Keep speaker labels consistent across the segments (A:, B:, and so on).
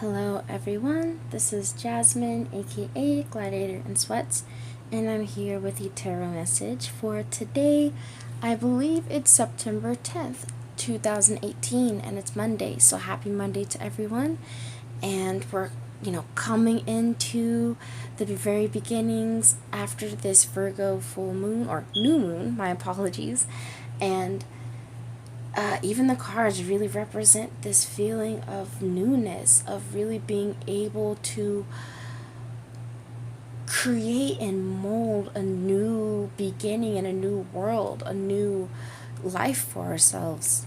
A: Hello everyone, this is Jasmine aka Gladiatorinsweats, and I'm here with the tarot message for today. I believe it's September 10th, 2018, and it's Monday, so happy Monday to everyone. And we're, coming into the very beginnings after this Virgo full moon, or new moon, my apologies, and even the cards really represent this feeling of newness, of really being able to create and mold a new beginning and a new world, a new life for ourselves,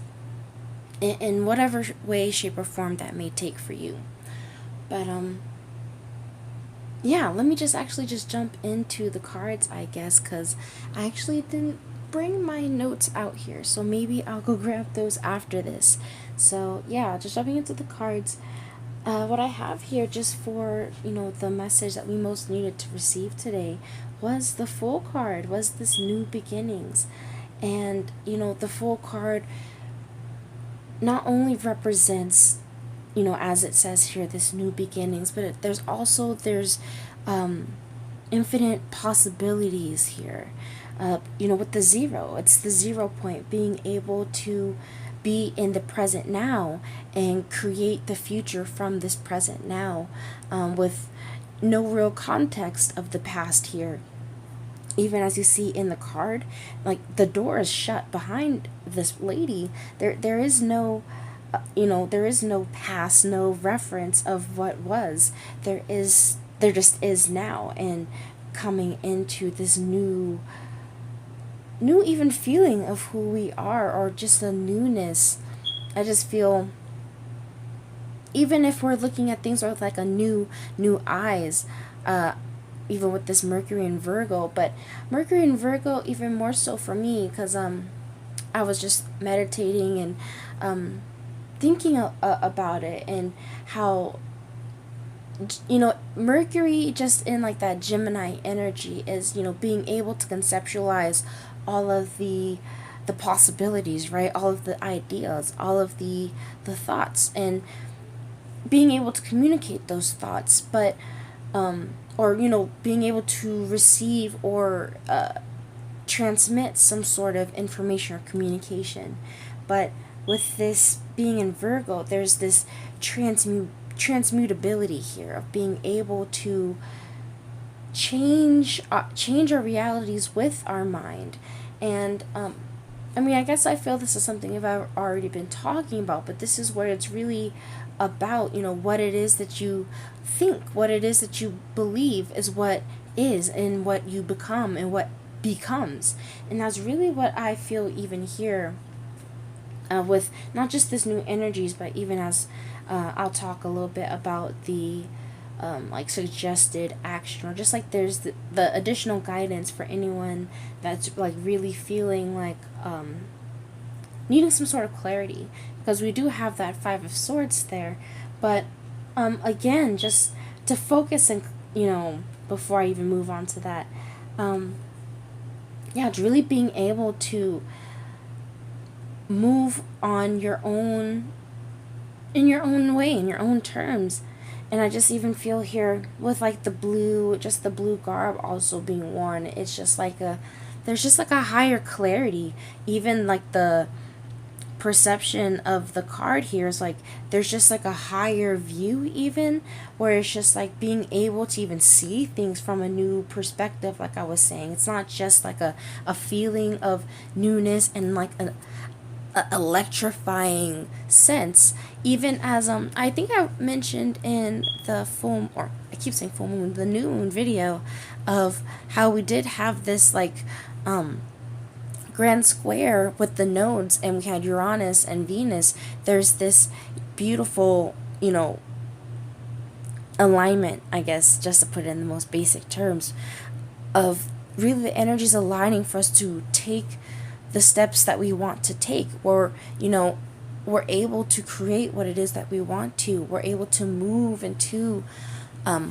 A: in whatever way, shape, or form that may take for you. But yeah, let me just jump into the cards, I guess, because I actually didn't bring my notes out here, so maybe I'll go grab those after this. So yeah, just jumping into the cards. What I have here, just for the message that we most needed to receive today, was the Fool card, was this new beginnings. And the Fool card not only represents, as it says here, this new beginnings, but there's infinite possibilities here. With the zero, it's the 0 point, being able to be in the present now and create the future from this present now, with no real context of the past here. Even as you see in the card, like, the door is shut behind this lady. There is no there is no past, no reference of what was. There just is now, and coming into this new even feeling of who we are, or just a newness. I just feel, even if we're looking at things with like a new eyes, even with this Mercury in Virgo, but Mercury in Virgo even more so for me, because I was just meditating and thinking about it, and how Mercury, just in like that Gemini energy, is being able to conceptualize all of the possibilities, right? All of the ideas, all of the thoughts, and being able to communicate those thoughts, but or being able to receive or transmit some sort of information or communication. But with this being in Virgo, there's this transmutability here, of being able to change our realities with our mind. And I guess I feel this is something I've already been talking about, but this is what it's really about. What it is that you think, what it is that you believe, is what is, and what you become, and what becomes. And that's really what I feel even here, with not just this new energies, but even as I'll talk a little bit about the like suggested action, or just like there's the additional guidance for anyone that's like really feeling like needing some sort of clarity, because we do have that Five of Swords there. But again, just to focus, and before I even move on to that, yeah, it's really being able to move on your own, in your own way, in your own terms. And I just even feel here with like the blue garb also being worn, it's just like there's just like a higher clarity. Even like the perception of the card here is like, there's just like a higher view, even, where it's just like being able to even see things from a new perspective. Like I was saying, it's not just like a feeling of newness and like a electrifying sense. Even as I think I mentioned in the full, or I keep saying full moon, the new moon video, of how we did have this like grand square with the nodes, and we had Uranus and Venus. There's this beautiful alignment, I guess, just to put it in the most basic terms, of really the energies aligning for us to take the steps that we want to take, or we're able to create what it is that we want to. We're able to move into a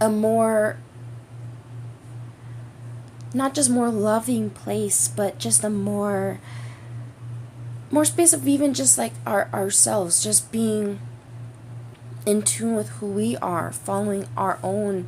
A: more, not just more loving place, but just a more space of even just like ourselves, just being in tune with who we are, following our own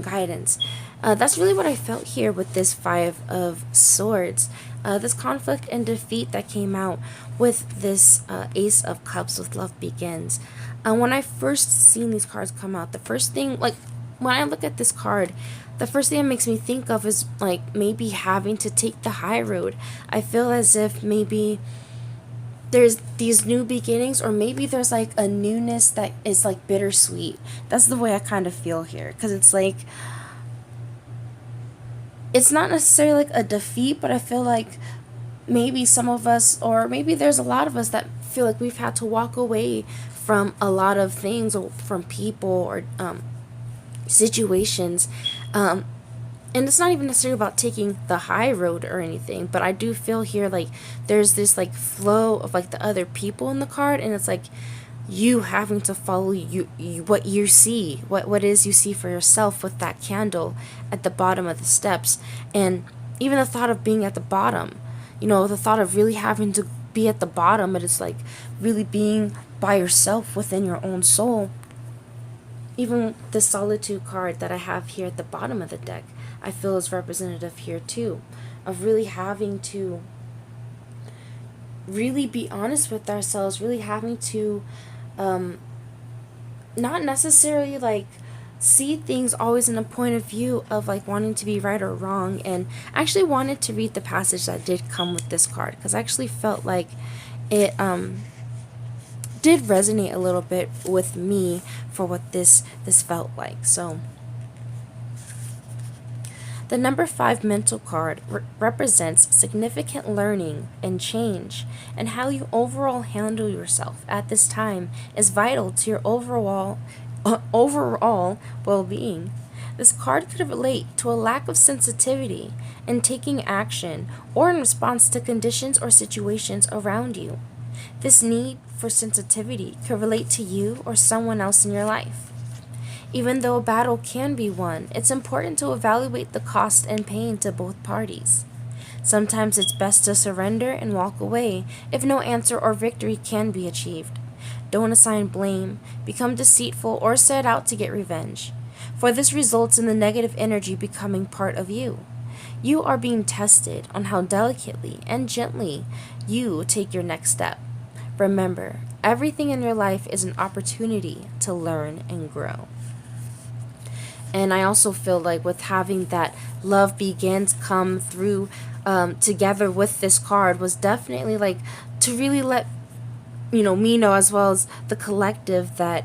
A: guidance. That's really what I felt here with this Five of Swords. This conflict and defeat that came out with this Ace of Cups with Love Begins. When I first seen these cards come out, the first thing, like, when I look at this card, the first thing it makes me think of is like maybe having to take the high road. I feel as if maybe there's these new beginnings, or maybe there's like a newness that is like bittersweet. That's the way I kind of feel here, because it's like, it's not necessarily like a defeat, but I feel like maybe some of us, or maybe there's a lot of us that feel like we've had to walk away from a lot of things, or from people, or situations. And it's not even necessarily about taking the high road or anything, but I do feel here like there's this like flow of like the other people in the card, and it's like you having to follow you what you see, what is you see for yourself with that candle at the bottom of the steps. And even the thought of being at the bottom, the thought of really having to be at the bottom, and it's like really being by yourself within your own soul. Even the Solitude card that I have here at the bottom of the deck, I feel is representative here too, of really having to really be honest with ourselves, really having to not necessarily like see things always in a point of view of like wanting to be right or wrong. And I actually wanted to read the passage that did come with this card, because I actually felt like it did resonate a little bit with me for what this felt like. So the number 5 mental card represents significant learning and change, and how you overall handle yourself at this time is vital to your overall well-being. This card could relate to a lack of sensitivity in taking action or in response to conditions or situations around you. This need for sensitivity could relate to you or someone else in your life. Even though a battle can be won, it's important to evaluate the cost and pain to both parties. Sometimes it's best to surrender and walk away if no answer or victory can be achieved. Don't assign blame, become deceitful, or set out to get revenge, for this results in the negative energy becoming part of you. You are being tested on how delicately and gently you take your next step. Remember, everything in your life is an opportunity to learn and grow. And I also feel like with having that Love Begins come through together with this card was definitely like to really let me know, as well as the collective, that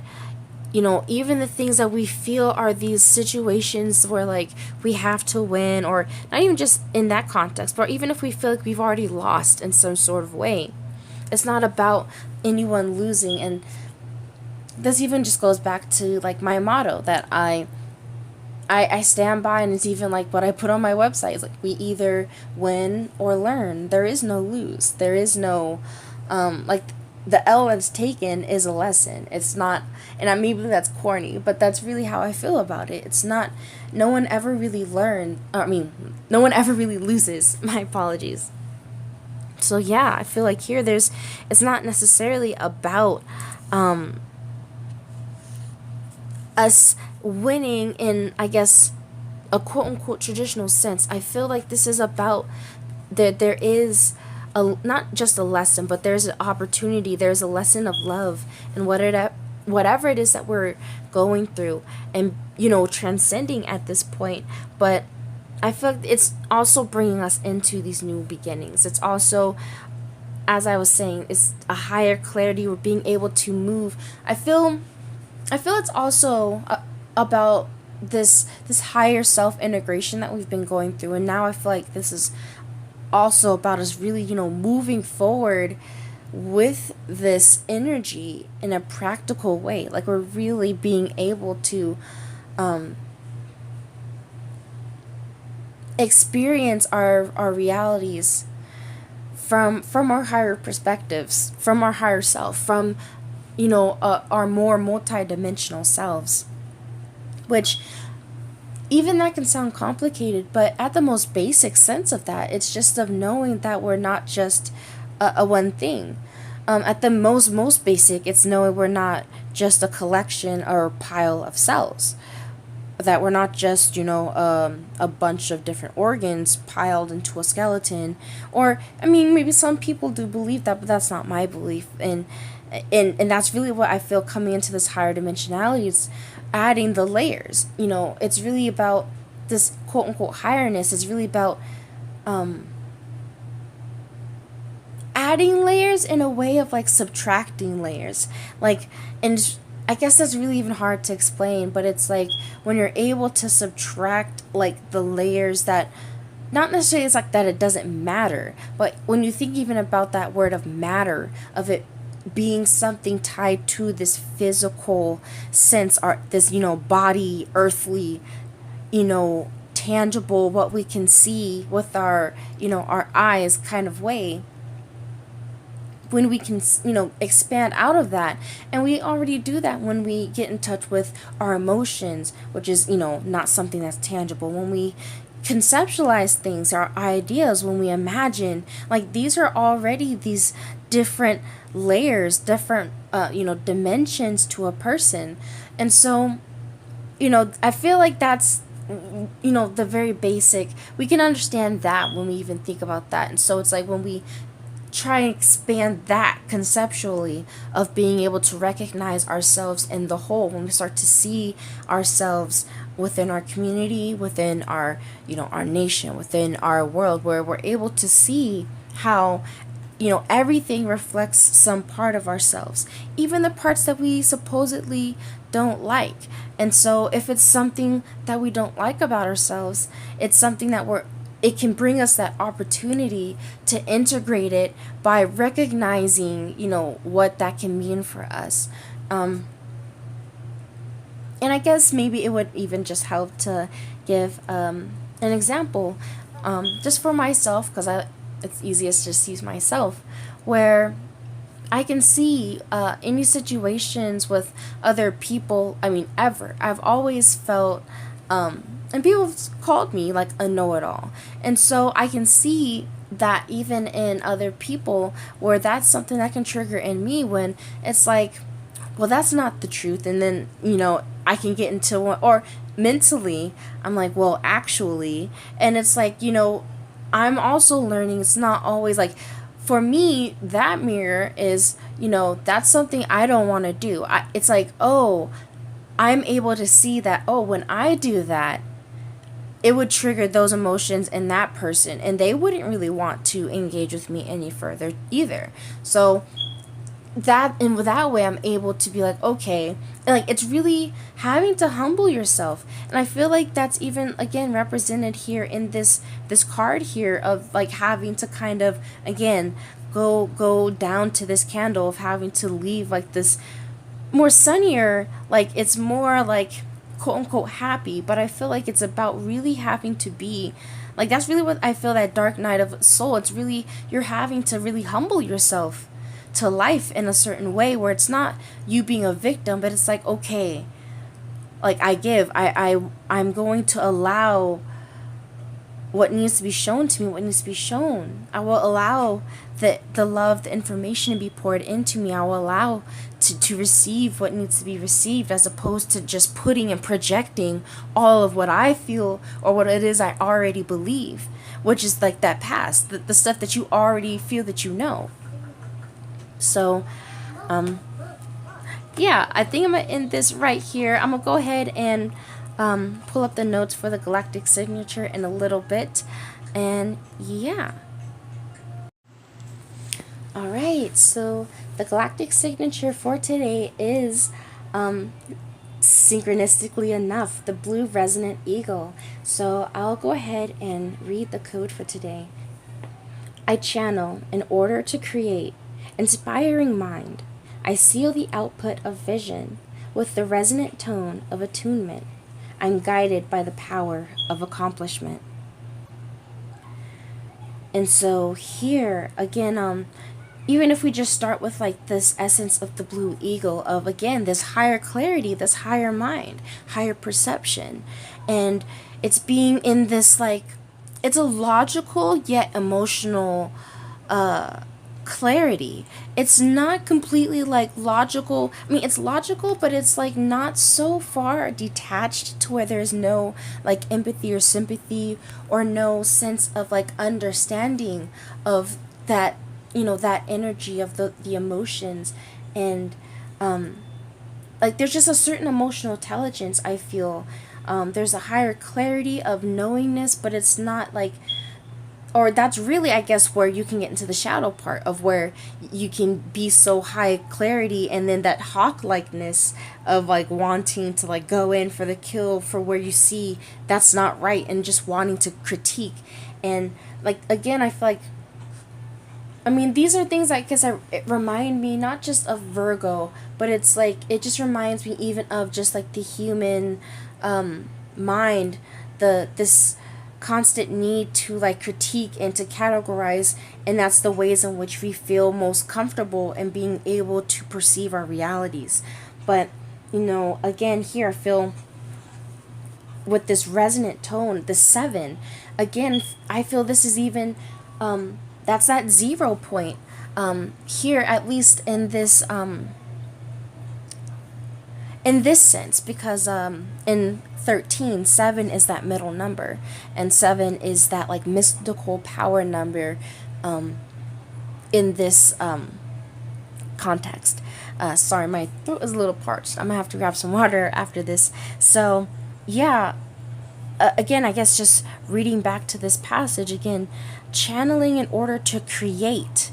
A: even the things that we feel are these situations where like we have to win, or not even just in that context, but even if we feel like we've already lost in some sort of way, it's not about anyone losing. And this even just goes back to like my motto that I stand by, and it's even like what I put on my website. It's like we either win or learn. There is no lose. There is no like the L that's taken is a lesson. It's not, and maybe that's corny, but that's really how I feel about it. It's not, no one ever really no one ever really loses. My apologies. So yeah, I feel like here it's not necessarily about us winning in, I guess, a quote unquote traditional sense. I feel like this is about that there is not just a lesson, but there's an opportunity, there's a lesson of love, and whatever it is that we're going through and transcending at this point. But I feel like it's also bringing us into these new beginnings. It's also, as I was saying, it's a higher clarity. We're being able to move. I feel it's also about this higher self-integration that we've been going through, and now I feel like this is also about us really moving forward with this energy in a practical way. Like we're really being able to experience our realities from our higher perspectives, from our higher self, from our more multidimensional selves, which even that can sound complicated, but at the most basic sense of that, it's just of knowing that we're not just a one thing. At the most basic, it's knowing we're not just a collection or a pile of cells, that we're not just, a bunch of different organs piled into a skeleton. Or, I mean, maybe some people do believe that, but that's not my belief. And that's really what I feel coming into this higher dimensionality is adding the layers. It's really about this quote unquote highness. Is really about adding layers in a way of like subtracting layers. Like, and I guess that's really even hard to explain, but it's like when you're able to subtract like the layers that, not necessarily it's like that it doesn't matter, but when you think even about that word of matter, of it being something tied to this physical sense, or this, body, earthly, tangible, what we can see with our, our eyes kind of way, when we can, expand out of that. And we already do that when we get in touch with our emotions, which is, not something that's tangible. When we conceptualize things, our ideas, when we imagine, like, these are already these different layers, different, dimensions to a person. And so, I feel like that's, the very basic, we can understand that when we even think about that. And so it's like when we try and expand that conceptually, of being able to recognize ourselves in the whole, when we start to see ourselves within our community, within our, our nation, within our world, where we're able to see how, everything reflects some part of ourselves, even the parts that we supposedly don't like. And so if it's something that we don't like about ourselves, it's something that it can bring us that opportunity to integrate it by recognizing, what that can mean for us. And I guess maybe it would even just help to give an example, just for myself, because it's easiest to just use myself, where I can see any situations with other people. I mean, ever. I've always felt, and people have called me like a know-it-all. And so I can see that even in other people, where that's something that can trigger in me, when it's like, well, that's not the truth. And then, I can get into one, or mentally, I'm like, well, actually. And it's like, I'm also learning it's not always like, for me, that mirror is, that's something I don't want to do. It's like, oh, I'm able to see that, oh, when I do that, it would trigger those emotions in that person, and they wouldn't really want to engage with me any further either. So that, in that way, I'm able to be like, okay, like, it's really having to humble yourself. And I feel like that's even, again, represented here in this card here, of like having to kind of, again, go down to this candle, of having to leave like this more sunnier, like, it's more like quote unquote happy, but I feel like it's about really having to be like, that's really what I feel, that dark night of soul. It's really, you're having to really humble yourself to life in a certain way, where it's not you being a victim, but it's like, okay, like, I'm going to allow what needs to be shown to me, what needs to be shown. I will allow the love, the information to be poured into me. I will allow to receive what needs to be received, as opposed to just putting and projecting all of what I feel, or what it is I already believe, which is like that past, the stuff that you already feel that you know. So, yeah, I think I'm going to end this right here. I'm going to go ahead and pull up the notes for the Galactic Signature in a little bit. And yeah. Alright, so the Galactic Signature for today is, synchronistically enough, the Blue Resonant Eagle. So I'll go ahead and read the code for today. I channel in order to create inspiring mind. I seal the output of vision with the resonant tone of attunement. I'm guided by the power of accomplishment. And so here, again, even if we just start with like this essence of the blue eagle, of, again, this higher clarity, this higher mind, higher perception, and it's being in this, like, it's a logical yet emotional clarity. It's not completely like logical. I mean, it's logical, but it's like not so far detached to where there's no like empathy or sympathy or no sense of like understanding of that, that energy of the emotions. And like there's just a certain emotional intelligence, I feel. There's a higher clarity of knowingness, but it's not like, or that's really, I guess, where you can get into the shadow part of where you can be so high clarity, and then that hawk likeness of like wanting to like go in for the kill for where you see that's not right, and just wanting to critique. And like again, I feel like, I mean, these are things I guess it remind me not just of Virgo, but it's like it just reminds me even of just like the human mind, the this constant need to like critique and to categorize, and that's the ways in which we feel most comfortable in being able to perceive our realities. But again, here I feel with this resonant tone, the 7, again, I feel this is even that's that 0 point here, at least in this sense, because in 13, 7 is that middle number, and 7 is that like mystical power number in this context. Sorry, my throat is a little parched. I'm gonna have to grab some water after this. So yeah, again, I guess just reading back to this passage again, channeling in order to create,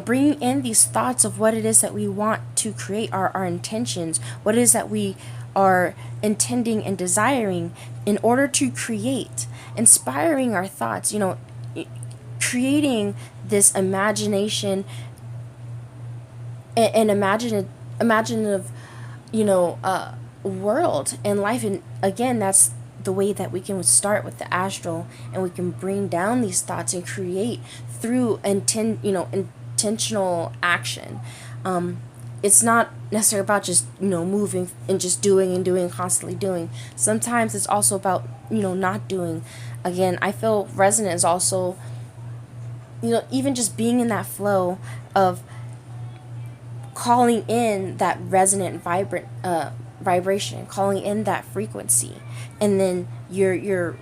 A: bringing in these thoughts of what it is that we want to create, our intentions, what it is that we are intending and desiring in order to create, inspiring our thoughts, creating this imagination and imaginative, world and life. And again, that's the way that we can start with the astral, and we can bring down these thoughts and create through intentional action. It's not necessarily about just moving and just doing and doing, constantly doing. Sometimes it's also about not doing. Again, I feel resonant is also even just being in that flow of calling in that resonant vibrant vibration, calling in that frequency, and then you're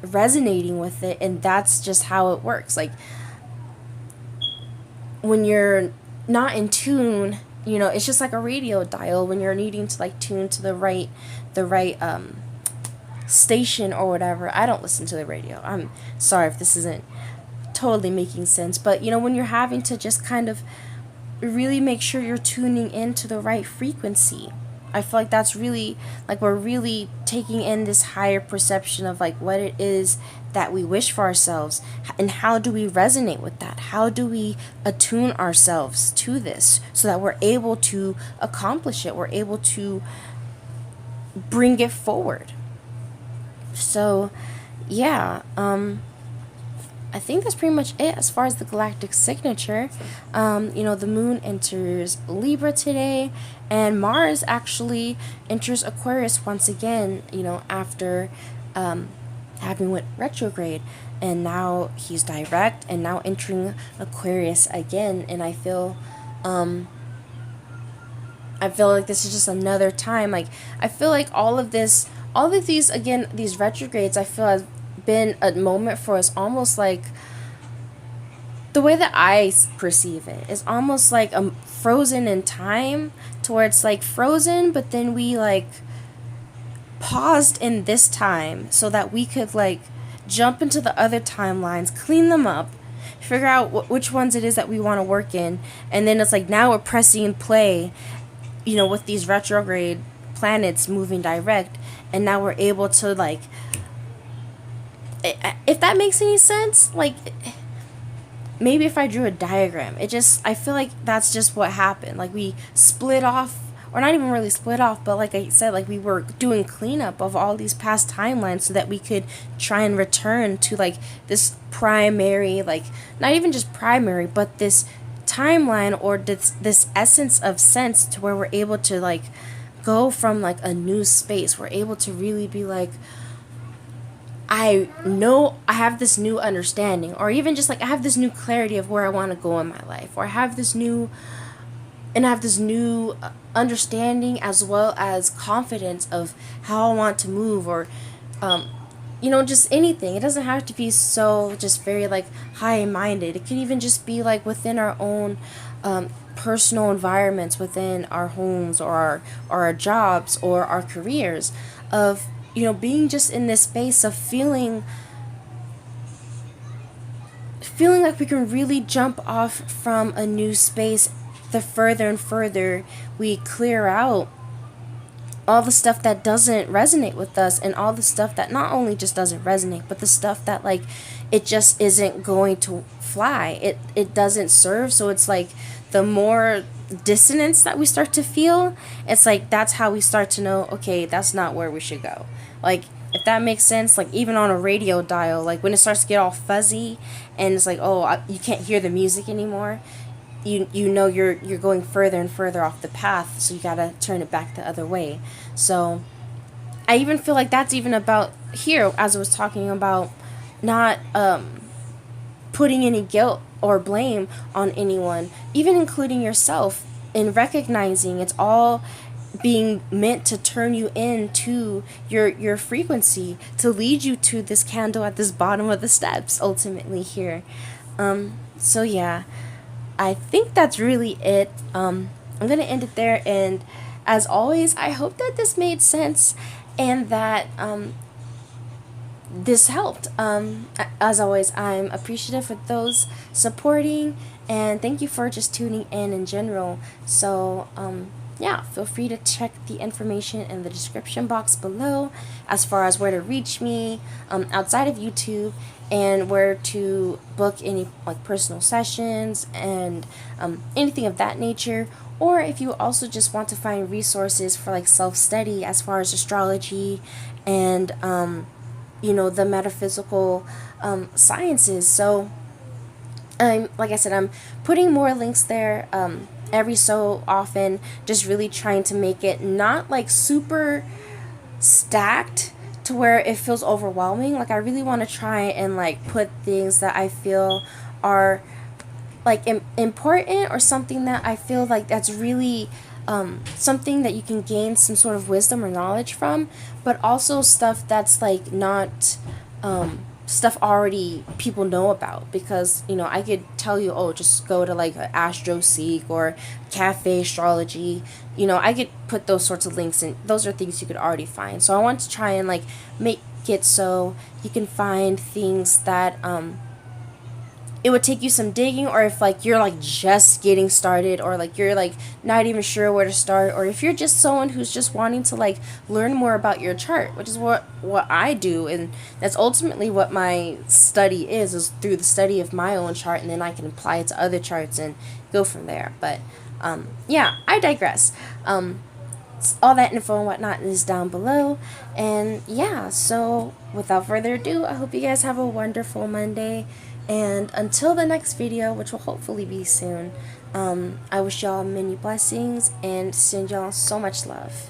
A: resonating with it. And that's just how it works. Like when you're not in tune, it's just like a radio dial when you're needing to like tune to the right station or whatever. I don't listen to the radio. I'm sorry if this isn't totally making sense, but when you're having to just kind of really make sure you're tuning into the right frequency, I feel like that's really like we're really taking in this higher perception of like what it is that we wish for ourselves, and how do we resonate with that? How do we attune ourselves to this so that we're able to accomplish it? We're able to bring it forward. So, yeah, I think that's pretty much it as far as the galactic signature. The moon enters Libra today, and Mars actually enters Aquarius once again, after having went retrograde, and now he's direct and now entering Aquarius again. And I feel like this is just another time. Like I feel like all of these again, these retrogrades, I feel has been a moment for us, almost like the way that I perceive it is almost like a frozen in time, to where it's like frozen, but then we like paused in this time so that we could like jump into the other timelines, clean them up, figure out which ones it is that we want to work in, and then it's like now we're pressing play, with these retrograde planets moving direct, and now we're able to like, if that makes any sense, like maybe if I drew a diagram, I feel like that's just what happened. Like we split off, or not even really split off, but like I said, like we were doing cleanup of all these past timelines so that we could try and return to like this primary, like not even just primary, but this timeline, or this essence of sense, to where we're able to like go from like a new space. We're able to really be like, I know I have this new understanding, or even just like I have this new clarity of where I want to go in my life, or I have this new understanding as well as confidence of how I want to move, or just anything. It doesn't have to be so just very like high minded. It could even just be like within our own personal environments, within our homes, or our jobs, or our careers, of being just in this space of feeling like we can really jump off from a new space the further and further we clear out all the stuff that doesn't resonate with us, and all the stuff that not only just doesn't resonate, but the stuff that like it just isn't going to fly. It doesn't serve. So it's like the more dissonance that we start to feel, it's like that's how we start to know, okay, that's not where we should go. Like, if that makes sense, like even on a radio dial, like when it starts to get all fuzzy and it's like, oh, you can't hear the music anymore, you know you're going further and further off the path, so you gotta turn it back the other way. So I even feel like that's even about here, as I was talking about not putting any guilt or blame on anyone, even including yourself, in recognizing it's all being meant to turn you into your frequency, to lead you to this candle at this bottom of the steps ultimately here. So yeah, I think that's really it. I'm gonna end it there, and as always, I hope that this made sense, and that this helped. As always, I'm appreciative for those supporting, and thank you for just tuning in general. So, yeah, feel free to check the information in the description box below as far as where to reach me outside of YouTube, and where to book any like personal sessions and anything of that nature. Or if you also just want to find resources for like self-study as far as astrology and the metaphysical sciences. So like I said, I'm putting more links there every so often, just really trying to make it not like super stacked to where it feels overwhelming. Like, I really want to try and like put things that I feel are like important, or something that I feel like that's really something that you can gain some sort of wisdom or knowledge from, but also stuff that's like not stuff already people know about. Because I could tell you, oh, just go to like AstroSeek or Cafe Astrology. I could put those sorts of links in. Those are things you could already find. So I want to try and like make it so you can find things that it would take you some digging, or if like you're like just getting started, or like you're like not even sure where to start, or if you're just someone who's just wanting to like learn more about your chart, which is what I do, and that's ultimately what my study is through the study of my own chart, and then I can apply it to other charts and go from there. But yeah, I digress. All that info and whatnot is down below. And yeah, so without further ado, I hope you guys have a wonderful Monday. And until the next video, which will hopefully be soon, I wish y'all many blessings and send y'all so much love.